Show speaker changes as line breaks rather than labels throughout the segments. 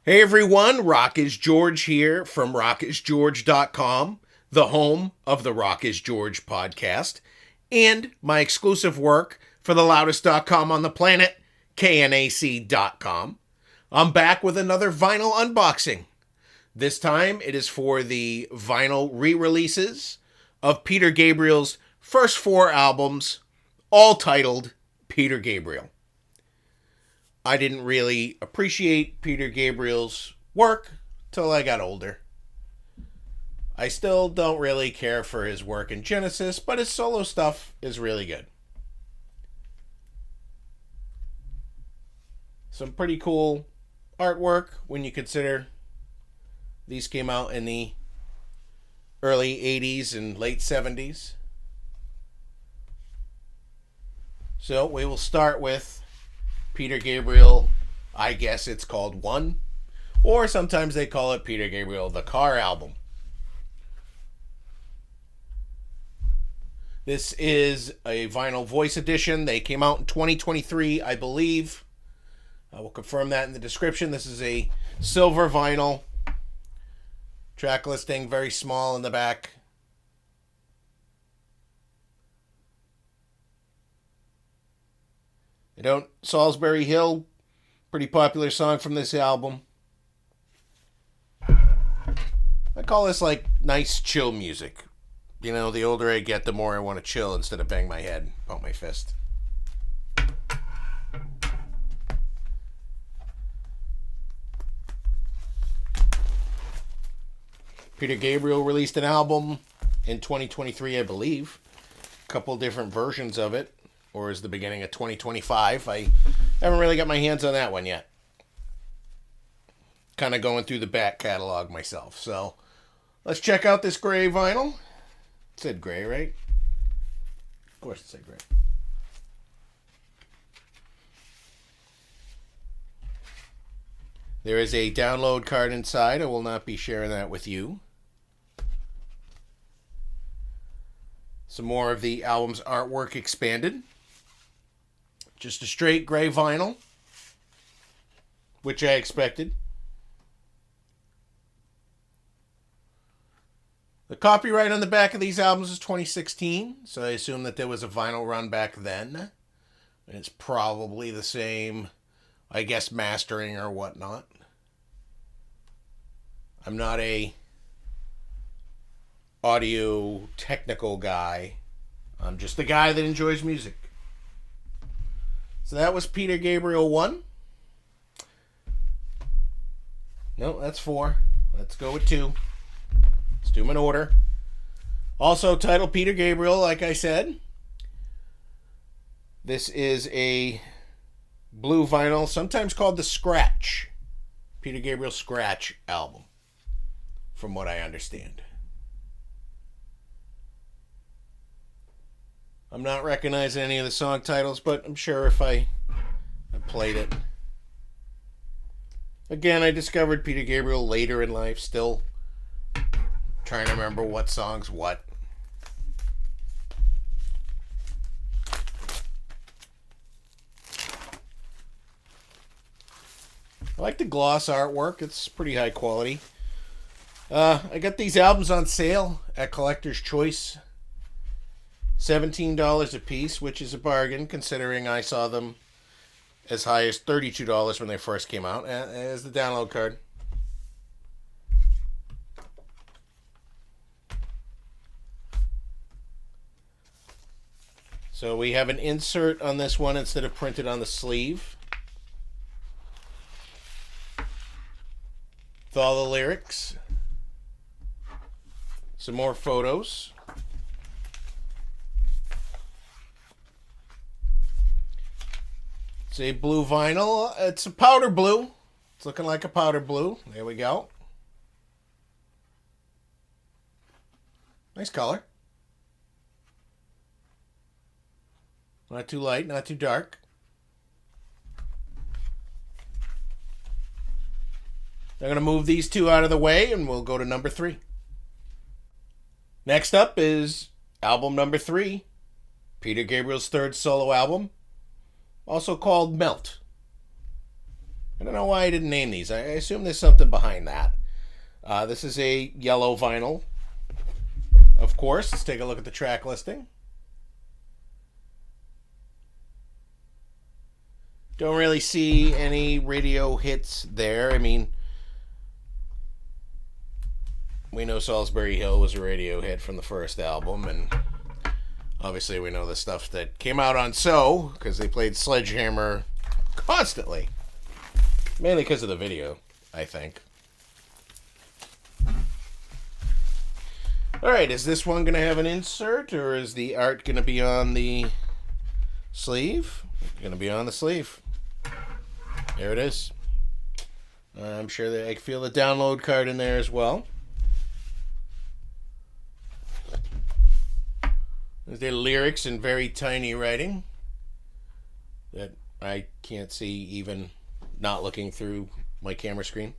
Hey everyone, Rock is George here from rockisgeorge.com, the home of the Rock is George podcast, and my exclusive work for the loudest.com on the planet, knac.com. I'm back with another vinyl unboxing. This time it is for the vinyl re-releases of Peter Gabriel's first 4 albums, all titled Peter Gabriel. I didn't really appreciate Peter Gabriel's work till I got older. I still don't really care for his work in Genesis, but his solo stuff is really good. Some pretty cool artwork when you consider these came out in the early 80s and late 70s. So we will start with Peter Gabriel, I guess it's called 1, or sometimes they call it Peter Gabriel, the Car album. This is a vinyl voice edition. They came out in 2023, I believe. I will confirm that in the description. This is a silver vinyl. Track listing, very small in the back. I don't. Salisbury Hill, pretty popular song from this album. I call this like nice chill music. You know, the older I get, the more I want to chill instead of bang my head, pump my fist. Peter Gabriel released an album in 2023, I believe. A couple different versions of it. Or is the beginning of 2025. I haven't really got my hands on that one yet. Kind of going through the back catalog myself. So let's check out this gray vinyl. It said gray, right? Of course it said gray. There is a download card inside. I will not be sharing that with you. Some more of the album's artwork expanded. Just a straight gray vinyl, which I expected. The copyright on the back of these albums is 2016, so I assume that there was a vinyl run back then. And it's probably the same, I guess, mastering or whatnot. I'm not a audio technical guy. I'm just a guy that enjoys music. So that was Peter Gabriel 1. No, that's 4. Let's go with 2. Let's do them in order. Also titled Peter Gabriel, like I said. This is a blue vinyl, sometimes called the Scratch. Peter Gabriel Scratch album, from what I understand. I'm not recognizing any of the song titles, but I'm sure if I played it. Again, I discovered Peter Gabriel later in life, still trying to remember what song's what. I like the gloss artwork. It's pretty high quality. I got these albums on sale at Collector's Choice. $17 a piece, which is a bargain considering I saw them as high as $32 when they first came out. As the download card. So we have an insert on this one instead of printed on the sleeve. With all the lyrics. Some more photos. It's a blue vinyl. It's a powder blue. It's looking like a powder blue. There we go. Nice color. Not too light, not too dark. I'm going to move these 2 out of the way and we'll go to number 3. Next up is album number 3, Peter Gabriel's third solo album, also called Melt. I don't know why I didn't name these. I assume there's something behind that. This is a yellow vinyl, of course. Let's take a look at the track listing. Don't really see any radio hits there. I mean, we know Salisbury Hill was a radio hit from the first album, and obviously we know the stuff that came out on So, because they played Sledgehammer constantly. Mainly because of the video, I think. Alright, is this one going to have an insert, or is the art going to be on the sleeve? It's going to be on the sleeve. There it is. I'm sure that I can feel the download card in there as well. There's the lyrics in very tiny writing that I can't see even not looking through my camera screen.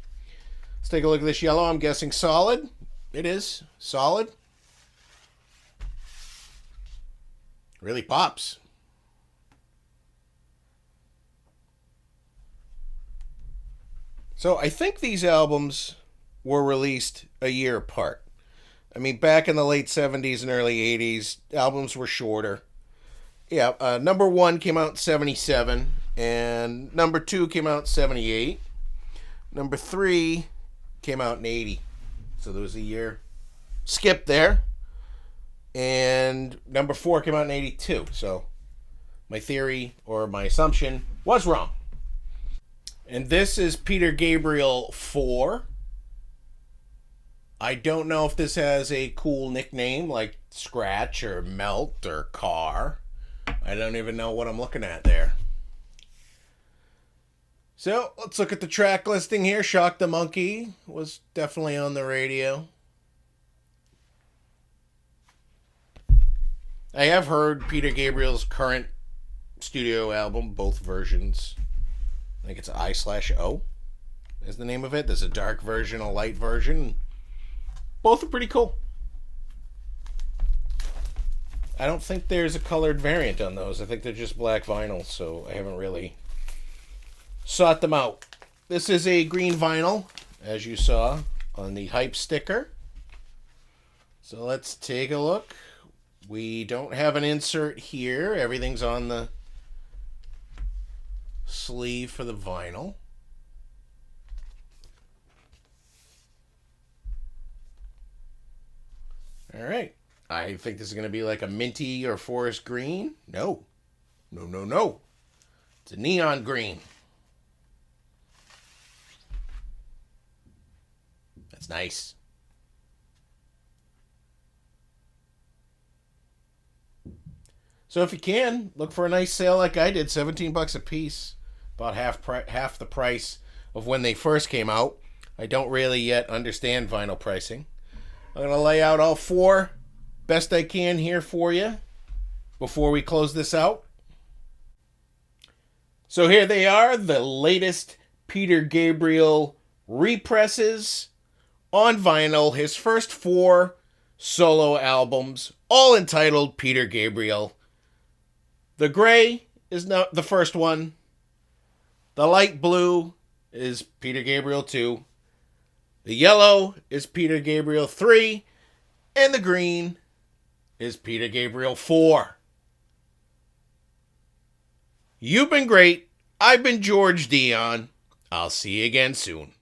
Let's take a look at this yellow. I'm guessing solid. It is solid. Really pops. So I think these albums were released a year apart. I mean, back in the late 70s and early 80s, albums were shorter. Yeah, number 1 came out in 77, and number 2 came out in 78. Number 3 came out in 80. So there was a year skip there. And number 4 came out in 82. So my theory or my assumption was wrong. And this is Peter Gabriel 4. I don't know if this has a cool nickname like Scratch or Melt or Car. I don't even know what I'm looking at there. So let's look at the track listing here. Shock the Monkey was definitely on the radio. I have heard Peter Gabriel's current studio album, both versions. I think it's I/O is the name of it. There's a dark version, a light version. Both are pretty cool. I don't think there's a colored variant on those. I think they're just black vinyl, so I haven't really sought them out. This is a green vinyl, as you saw on the hype sticker. So let's take a look. We don't have an insert here. Everything's on the sleeve for the vinyl. All right. I think this is going to be like a minty or forest green. No. No. It's a neon green. That's nice. So if you can, look for a nice sale like I did, $17 a piece. About half the price of when they first came out. I don't really yet understand vinyl pricing. I'm going to lay out all 4 best I can here for you before we close this out. So here they are, the latest Peter Gabriel represses on vinyl. His first 4 solo albums, all entitled Peter Gabriel. The gray is not the first one. The light blue is Peter Gabriel 2. The yellow is Peter Gabriel 3. And the green is Peter Gabriel 4. You've been great. I've been George Dion. I'll see you again soon.